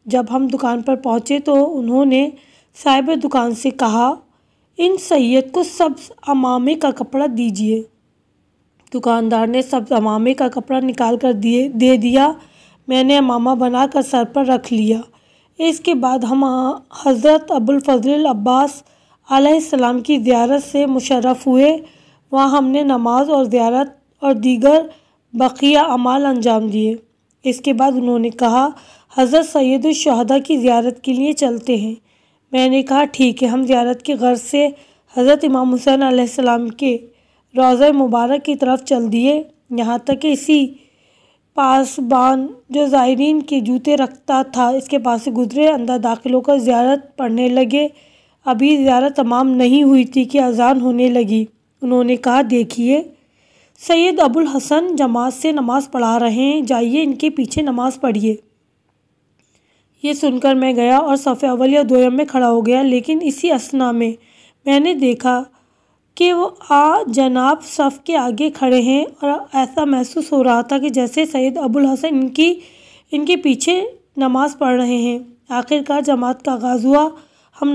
جب ہم دکان پر پہنچے تو انہوں نے صاحب دکان سے کہا، ان سید کو سبز عمامے کا کپڑا دیجیے۔ دکاندار نے سبز عمامے کا کپڑا نکال کر دے دیا۔ میں نے عمامہ بنا کر سر پر رکھ لیا۔ اس کے بعد ہم حضرت ابوالفضل العباس علیہ السلام کی زیارت سے مشرف ہوئے۔ وہاں ہم نے نماز اور زیارت اور دیگر بقیہ اعمال انجام دیے۔ اس کے بعد انہوں نے کہا، حضرت سید الشہداء کی زیارت کے لیے چلتے ہیں۔ میں نے کہا ٹھیک ہے۔ ہم زیارت کی غرض سے حضرت امام حسین علیہ السلام کے روضہ مبارک کی طرف چل دیے۔ یہاں تک کہ اسی پاسبان جو زائرین کے جوتے رکھتا تھا، اس کے پاس سے گزرے، اندر داخل ہو کر زیارت پڑھنے لگے۔ ابھی زیارت تمام نہیں ہوئی تھی کہ اذان ہونے لگی۔ انہوں نے کہا، دیکھیے سید ابوالحسن جماعت سے نماز پڑھا رہے ہیں، جائیے ان کے پیچھے نماز پڑھیے۔ یہ سن کر میں گیا اور صف اول یا دویم میں کھڑا ہو گیا، لیکن اسی اثنا میں نے دیکھا کہ وہ جناب صف کے آگے کھڑے ہیں اور ایسا محسوس ہو رہا تھا کہ جیسے سید ابوالحسن ان کے پیچھے نماز پڑھ رہے ہیں۔ آخرکار جماعت کا آغاز ہوا۔ ہم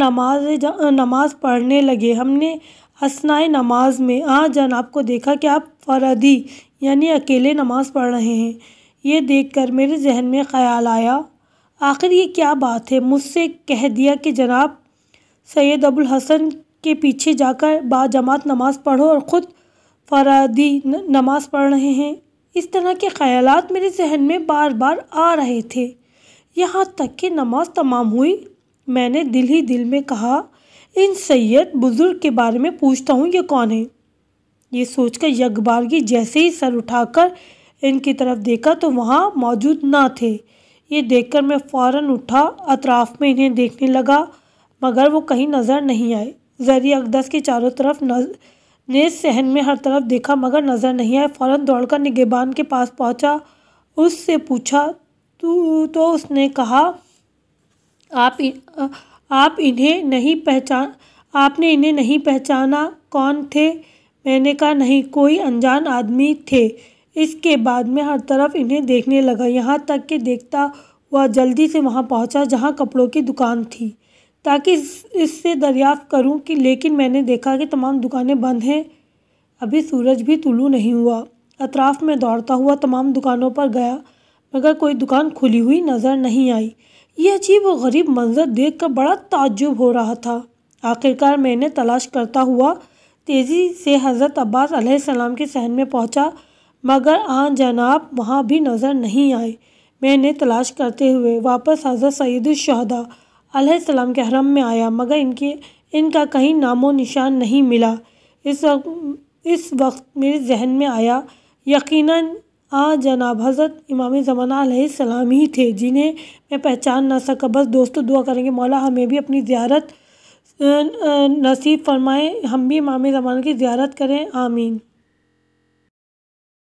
نماز پڑھنے لگے۔ ہم نے اثنائے نماز میں جناب کو دیکھا کہ آپ فردی یعنی اکیلے نماز پڑھ رہے ہیں۔ یہ دیکھ کر میرے ذہن میں خیال آیا، آخر یہ کیا بات ہے؟ مجھ سے کہہ دیا کہ جناب سید ابوالحسن کے پیچھے جا کر با جماعت نماز پڑھو اور خود فردی نماز پڑھ رہے ہیں۔ اس طرح کے خیالات میرے ذہن میں بار بار آ رہے تھے، یہاں تک کہ نماز تمام ہوئی۔ میں نے دل ہی دل میں کہا، ان سید بزرگ کے بارے میں پوچھتا ہوں، یہ کون ہے؟ یہ سوچ کر یک بارگی جیسے ہی سر اٹھا کر ان کی طرف دیکھا تو وہاں موجود نہ تھے۔ یہ دیکھ کر میں فوراً اٹھا، اطراف میں انہیں دیکھنے لگا، مگر وہ کہیں نظر نہیں آئے۔ زرعی اقدس کے چاروں طرف نیز صحن میں ہر طرف دیکھا مگر نظر نہیں آئے۔ فوراً دوڑ کر نگہبان کے پاس پہنچا، اس سے پوچھا تو اس نے کہا، آپ نے انہیں نہیں پہچانا؟ کون تھے؟ میں نے کہا، نہیں، کوئی انجان آدمی تھے۔ اس کے بعد میں ہر طرف انہیں دیکھنے لگا، یہاں تک کہ دیکھتا ہوا جلدی سے وہاں پہنچا جہاں کپڑوں کی دکان تھی تاکہ اس سے دریافت کروں لیکن میں نے دیکھا کہ تمام دکانیں بند ہیں، ابھی سورج بھی طلوع نہیں ہوا۔ اطراف میں دوڑتا ہوا تمام دکانوں پر گیا مگر کوئی دکان کھلی ہوئی نظر نہیں آئی۔ یہ عجیب و غریب منظر دیکھ کر بڑا تعجب ہو رہا تھا۔ آخرکار میں نے تلاش کرتا ہوا تیزی سے حضرت عباس علیہ السلام کے صحن میں پہنچا مگر جناب وہاں بھی نظر نہیں آئے۔ میں نے تلاش کرتے ہوئے واپس حضرت سید الشہداء علیہ السلام کے حرم میں آیا مگر ان کا کہیں نام و نشان نہیں ملا۔ اس وقت میرے ذہن میں آیا، یقیناً جناب حضرت امام زمانہ علیہ السلام ہی تھے جنہیں میں پہچان نہ سکا۔ بس دوستو دعا کریں کہ مولا ہمیں بھی اپنی زیارت نصیب فرمائے، ہم بھی امام زمانہ کی زیارت کریں، آمین۔